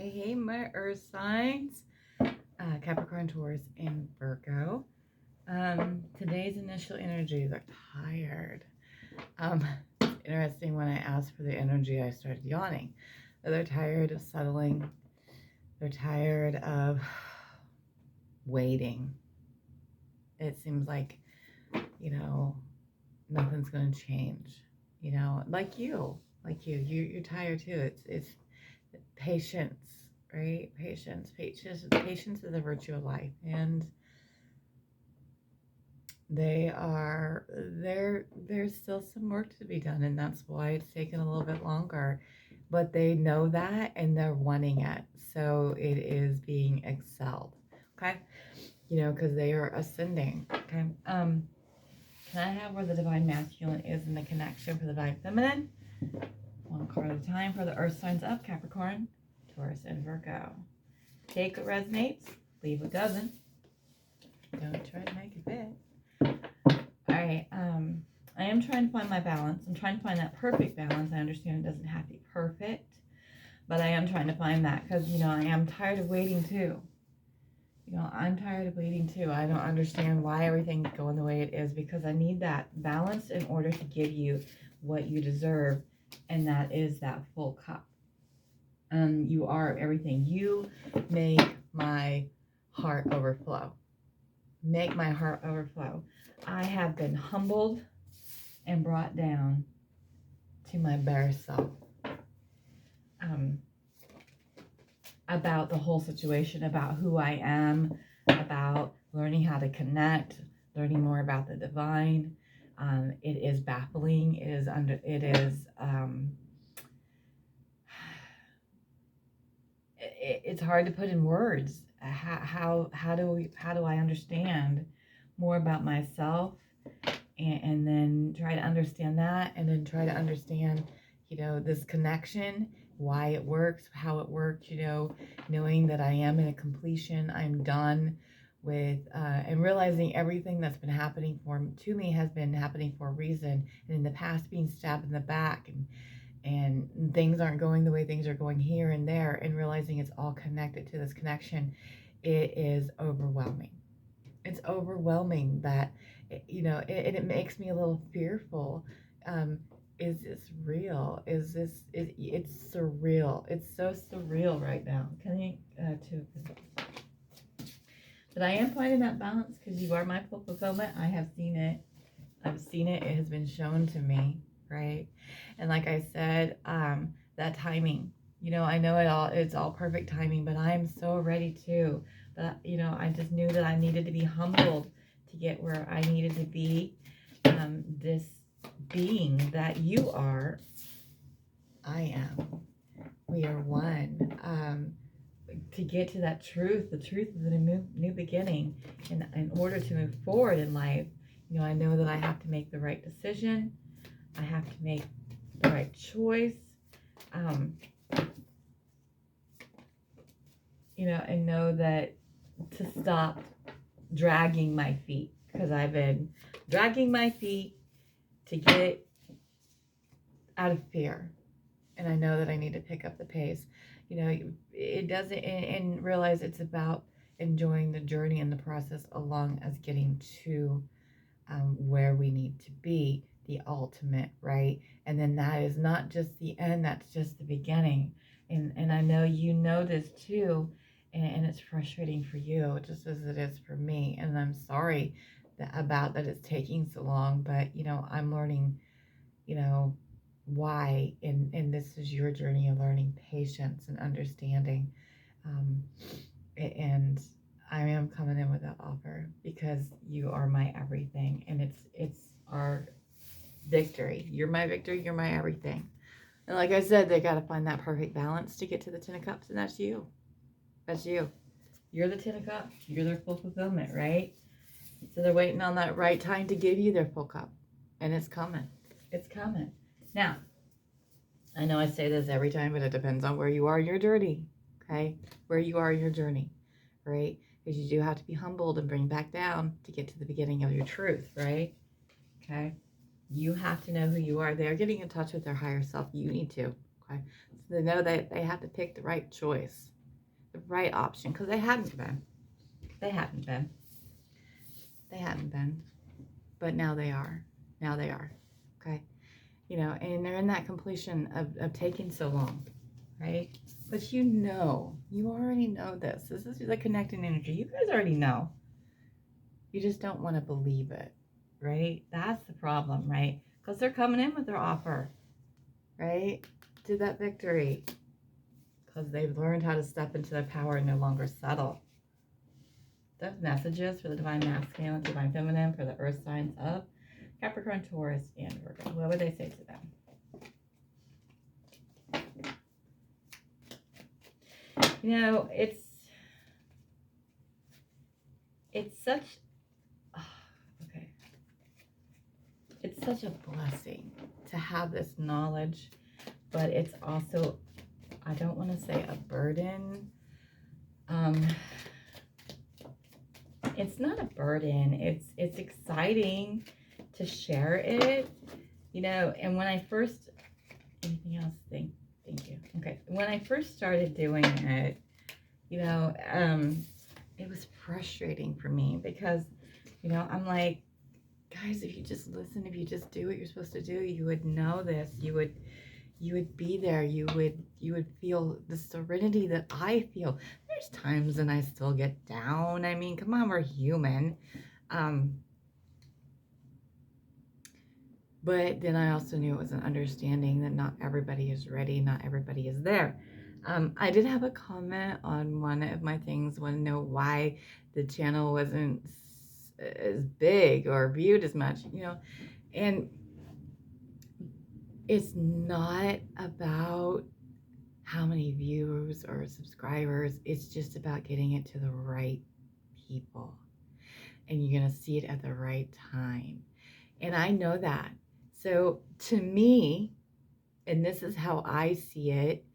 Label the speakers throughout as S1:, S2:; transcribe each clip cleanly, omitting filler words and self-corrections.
S1: Hey, my earth signs, Capricorn, Taurus, and Virgo. Today's initial energies are tired. Interesting, when I asked for the energy, I started yawning. They're tired of settling. They're tired of waiting. It seems like, nothing's going to change. Like you're tired too. It's patience, right? Patience is a virtue of life, and there's still some work to be done, and that's why it's taken a little bit longer. But they know that, and they're wanting it, so it is being excelled. Okay, because they are ascending. Okay, can I have where the divine masculine is in the connection for the divine feminine? One card at a time for the earth signs of Capricorn, Taurus, and Virgo. Take what resonates, leave what doesn't. Don't try to make it fit. All right, I am trying to find my balance. I'm trying to find that perfect balance. I understand it doesn't have to be perfect, but I am trying to find that because, I am tired of waiting too. I'm tired of waiting too. I don't understand why everything's going the way it is, because I need that balance in order to give you what you deserve, and that is that full cup. You are everything. You make my heart overflow. Make my heart overflow. I have been humbled and brought down to my bare self about the whole situation, about who I am, about learning how to connect, learning more about the divine. It is baffling. It's hard to put in words. How do I understand more about myself, and then try to understand that, and then try to understand, this connection, why it works, how it works, knowing that I am in a completion. I'm done with, and realizing everything that's been happening to me has been happening for a reason. And in the past, being stabbed in the back, and things aren't going the way things are going here and there, and realizing it's all connected to this connection, it is overwhelming. It's overwhelming that, it makes me a little fearful. Is this real? It's surreal. It's so surreal right now. Can you, but I am finding that balance, because you are my full fulfillment. I have seen it. I've seen it. It has been shown to me, right? And like I said, that timing, I know it's all perfect timing, but I'm so ready too. But, I just knew that I needed to be humbled to get where I needed to be. This being that you are, I am. We are one. To get to that truth, the truth of the new beginning, and in order to move forward in life, I know that I have to make the right decision. I have to make the right choice. And know that to stop dragging my feet, because I've been dragging my feet to get out of fear. And I know that I need to pick up the pace. It doesn't, and realize it's about enjoying the journey and the process, along as getting to where we need to be, the ultimate, right? And then that is not just the end, that's just the beginning. And I know you know this too, and it's frustrating for you, just as it is for me. And I'm sorry about that it's taking so long, but, I'm learning, why, and this is your journey of learning patience and understanding. And I am coming in with that offer, because you are my everything, and it's our victory. You're my victory. You're my everything. And like I said, they got to find that perfect balance to get to the 10 of Cups, and that's you. That's you. You're the 10 of Cups. You're their full fulfillment, right? So they're waiting on that right time to give you their full cup, and it's coming. It's coming. Now, I know I say this every time, but it depends on where you are in your journey, okay? Where you are in your journey, right? Because you do have to be humbled and bring back down to get to the beginning of your truth, right? Okay? You have to know who you are. They're getting in touch with their higher self. You need to, okay? So they know that they have to pick the right choice. right option, because they hadn't been. They hadn't been. They hadn't been. But now they are. Now they are. Okay. You know, and they're in that completion of taking so long, right? But you already know this. This is the connecting energy. You guys already know. You just don't want to believe it, right? That's the problem, right? Because they're coming in with their offer, right? To that victory. Because they've learned how to step into their power and no longer settle. Those messages for the divine masculine, divine feminine, for the earth signs of Capricorn, Taurus, and Virgo. What would they say to them? You know, it's such, okay. It's such a blessing to have this knowledge, but it's also, I don't want to say a burden. It's not a burden. It's exciting to share it, you know. And when I first, anything else? Thank you. Okay, when I first started doing it, you know, it was frustrating for me because, you know, I'm like, guys, if you just listen, if you just do what you're supposed to do, you would know this. You would be there. You would feel the serenity that I feel. There's times when I still get down. I mean, come on, we're human. But then I also knew it was an understanding that not everybody is ready, not everybody is there. I did have a comment on one of my things, want to know why the channel wasn't as big or viewed as much, you know, and it's not about how many viewers or subscribers. It's just about getting it to the right people, and you're going to see it at the right time. And I know that. So to me, and this is how I see it,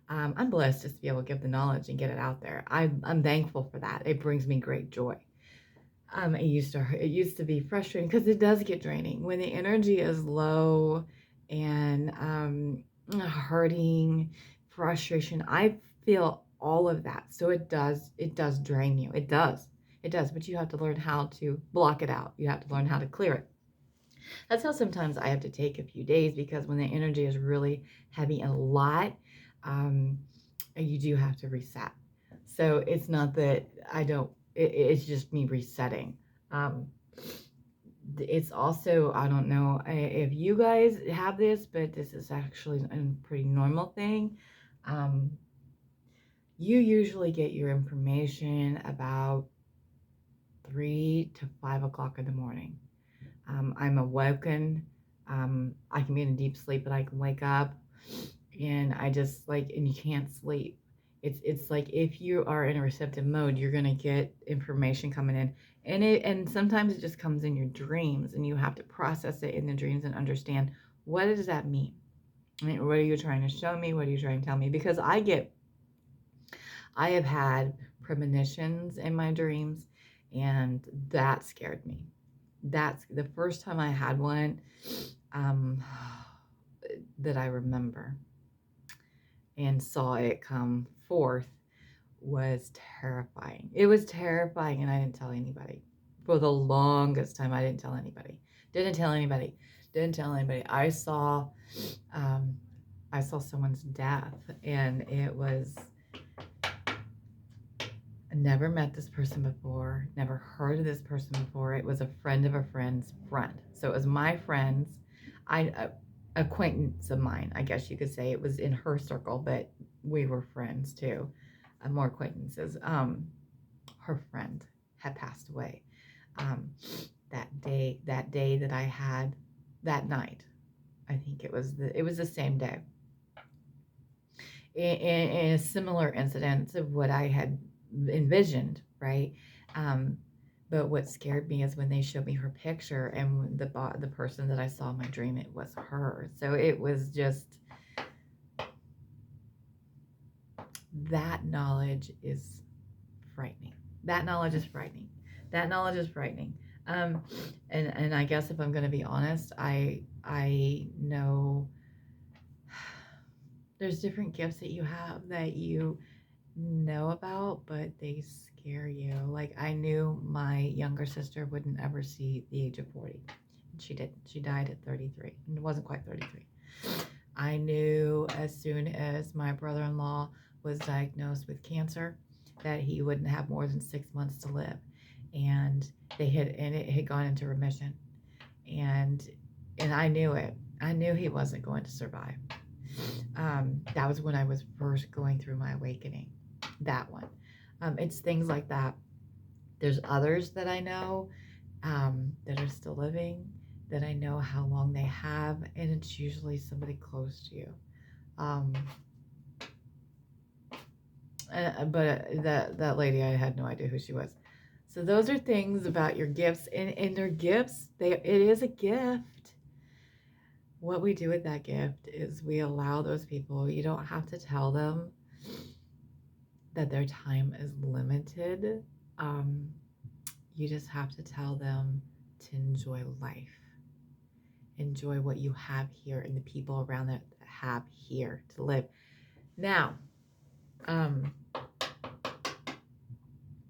S1: I'm blessed just to be able to give the knowledge and get it out there. I'm thankful for that. It brings me great joy. It used to be frustrating because it does get draining when the energy is low and hurting, frustration. I feel all of that. So it does drain you. It does. But you have to learn how to block it out. You have to learn how to clear it. That's how sometimes I have to take a few days, because when the energy is really heavy and a lot, you do have to reset. So it's not that I don't, it's just me resetting. It's also, I don't know if you guys have this, but this is actually a pretty normal thing. You usually get your information about 3 to 5 o'clock in the morning. I'm awoken. I can be in a deep sleep, but I can wake up, and I just like, and you can't sleep. It's like if you are in a receptive mode, you're gonna get information coming in, and sometimes it just comes in your dreams, and you have to process it in the dreams and understand, what does that mean? I mean, what are you trying to show me? What are you trying to tell me? Because I have had premonitions in my dreams, and that scared me. That's the first time I had one that I remember and saw it come forth was terrifying. It was terrifying, and I didn't tell anybody. For the longest time, I didn't tell anybody. I saw someone's death, and it was, I never met this person before, never heard of this person before. It was a friend of a friend's friend. So it was my friend's, acquaintance of mine, I guess you could say. It was in her circle, but we were friends too, more acquaintances. Her friend had passed away that day that I had, that night. I think it was the same day. In a similar incident of what I had envisioned, right? But what scared me is when they showed me her picture, and the person that I saw in my dream, it was her. So it was just, that knowledge is frightening. That knowledge is frightening. And I guess if I'm going to be honest, I know there's different gifts that you have that you know about, but they scare you. Like, I knew my younger sister wouldn't ever see the age of 40. And she did. She died at 33. And it wasn't quite 33. I knew as soon as my brother-in-law was diagnosed with cancer that he wouldn't have more than 6 months to live. And it had gone into remission. And I knew it. I knew he wasn't going to survive. That was when I was first going through my awakening. That one. It's things like that. There's others that I know that are still living, that I know how long they have, and it's usually somebody close to you. But that lady, I had no idea who she was. So those are things about your gifts, and their gifts. It is a gift. What we do with that gift is we allow those people. You don't have to tell them that their time is limited. You just have to tell them to enjoy life. Enjoy what you have here and the people around that have here to live. Now,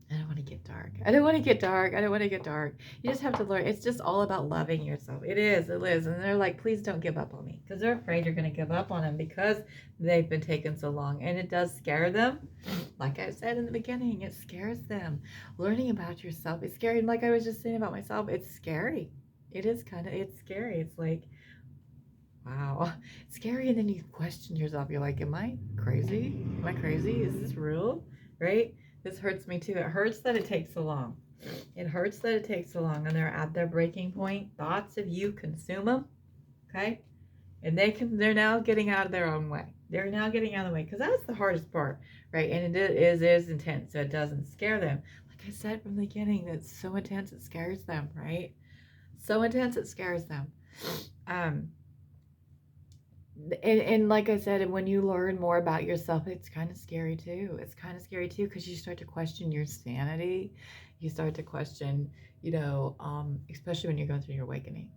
S1: I don't want to get dark. I don't want to get dark. I don't want to get dark. You just have to learn. It's just all about loving yourself. It is. It is. And they're like, please don't give up on me. Because they're afraid you're going to give up on them because they've been taken so long. And it does scare them. Like I said in the beginning, it scares them. Learning about yourself is scary. And like I was just saying about myself, it's scary. It is it's scary. It's like, wow. It's scary. And then you question yourself. You're like, am I crazy? Am I crazy? Is this real? Right? This hurts me too. It hurts that it takes so long. It hurts that it takes so long, and they're at their breaking point. Thoughts of you consume them, okay? And they're now getting out of their own way. They're now getting out of the way, because that's the hardest part, right? And it is intense, so it doesn't scare them. Like I said from the beginning, it's so intense it scares them, right? So intense it scares them. And like I said, and when you learn more about yourself, it's kind of scary too. It's kind of scary too, because you start to question your sanity. You start to question, especially when you're going through your awakening,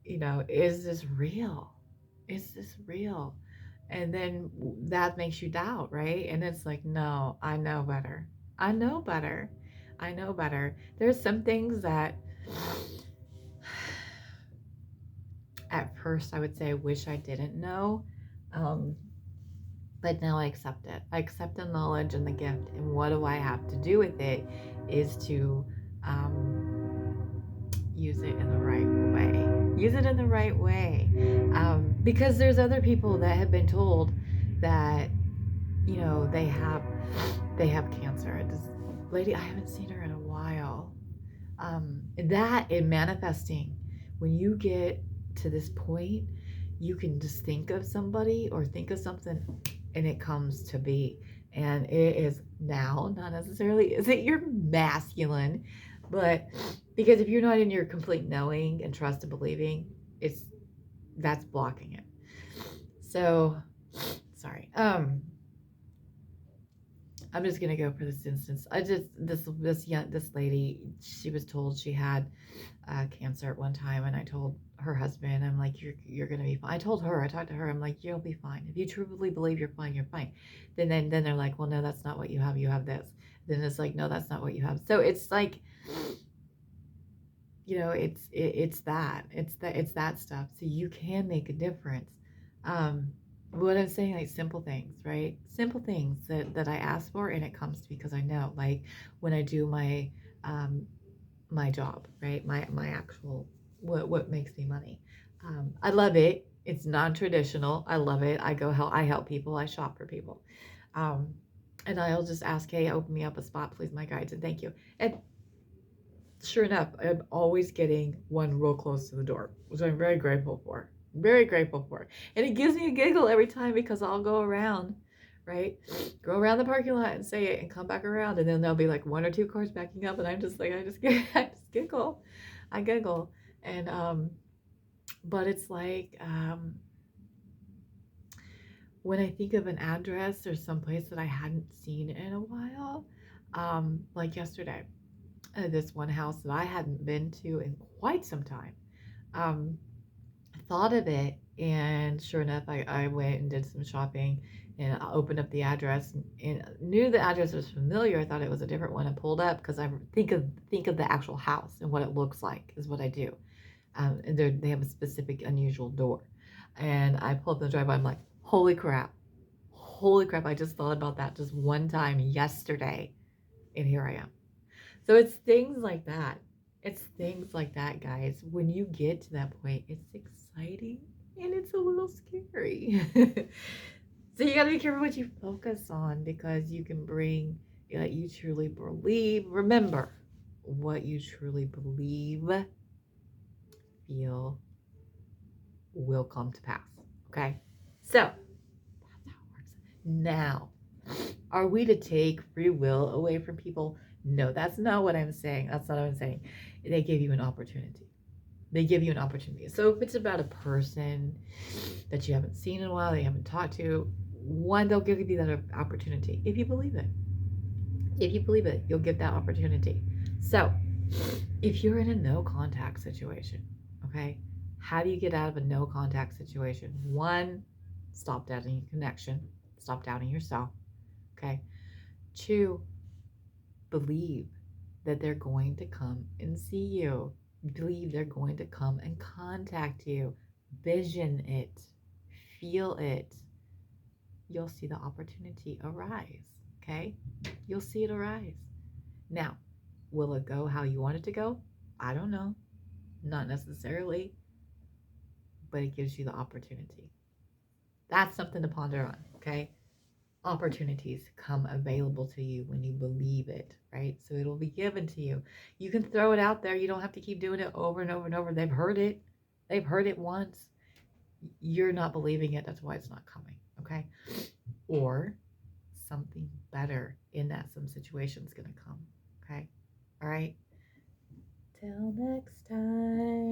S1: is this real? Is this real? And then that makes you doubt, right? And it's like, no, I know better. I know better. I know better. There's some things that at first I would say I wish I didn't know, but now I accept it. I accept the knowledge and the gift, and what do I have to do with it is to use it in the right way. Use it in the right way, because there's other people that have been told that they have cancer. This lady, I haven't seen her in a while. That in manifesting, when you get to this point, you can just think of somebody or think of something and it comes to be, and it is now. Not necessarily is it your masculine, but because if you're not in your complete knowing and trust and believing, that's blocking it. So sorry. I'm just gonna go for this instance. This lady, she was told she had cancer at one time, and I told her husband, I'm like, you're gonna be fine. I talked to her, I'm like, you'll be fine. If you truly believe you're fine, you're fine. Then they're like, well, no, that's not what you have. You have this. Then it's like, no, that's not what you have. So it's like, it's that stuff. So you can make a difference. What I'm saying, like simple things, right? Simple things that I ask for, and it comes because I know, like when I do my my job, right? My actual what makes me money. I love it. It's non-traditional. I love it. I help people. I shop for people. And I'll just ask, hey, open me up a spot, please, my guides, and thank you. And sure enough, I'm always getting one real close to the door, which I'm very grateful for. Very grateful for. And it gives me a giggle every time, because I'll go around, right? Go around the parking lot and say it and come back around, and then there'll be like one or two cars backing up, and I'm just like, I just giggle. I giggle. And but it's like when I think of an address or someplace that I hadn't seen in a while, like yesterday, this one house that I hadn't been to in quite some time. Thought of it, and sure enough, I went and did some shopping, And I opened up the address and knew the address was familiar. I thought it was a different one, and pulled up because I think of the actual house and what it looks like is what I do. And they have a specific unusual door. And I pull up the driveway. I'm like, holy crap. Holy crap. I just thought about that just one time yesterday. And here I am. So it's things like that. It's things like that, guys. When you get to that point, it's exciting and it's a little scary. So you got to be careful what you focus on, because you can bring what you truly believe. Remember, what you truly believe, feel, will come to pass. Okay? So that's how it works. Now, are we to take free will away from people? No, that's not what I'm saying. That's not what I'm saying. They give you an opportunity. They give you an opportunity. So if it's about a person that you haven't seen in a while, that you haven't talked to, one, they'll give you that opportunity. If you believe it. If you believe it, you'll get that opportunity. So if you're in a no contact situation, okay, how do you get out of a no contact situation? One, stop doubting your connection. Stop doubting yourself. Okay. Two, believe that they're going to come and see you. Believe they're going to come and contact you. Vision it. Feel it. You'll see the opportunity arise. Okay? You'll see it arise. Now, will it go how you want it to go? I don't know. Not necessarily. But it gives you the opportunity. That's something to ponder on. Okay? Opportunities come available to you when you believe it, right? So it'll be given to you. You can throw it out there. You don't have to keep doing it over and over and over. They've heard it. They've heard it once. You're not believing it. That's why it's not coming, okay? Or something better in that some situation is going to come, okay? All right? Till next time.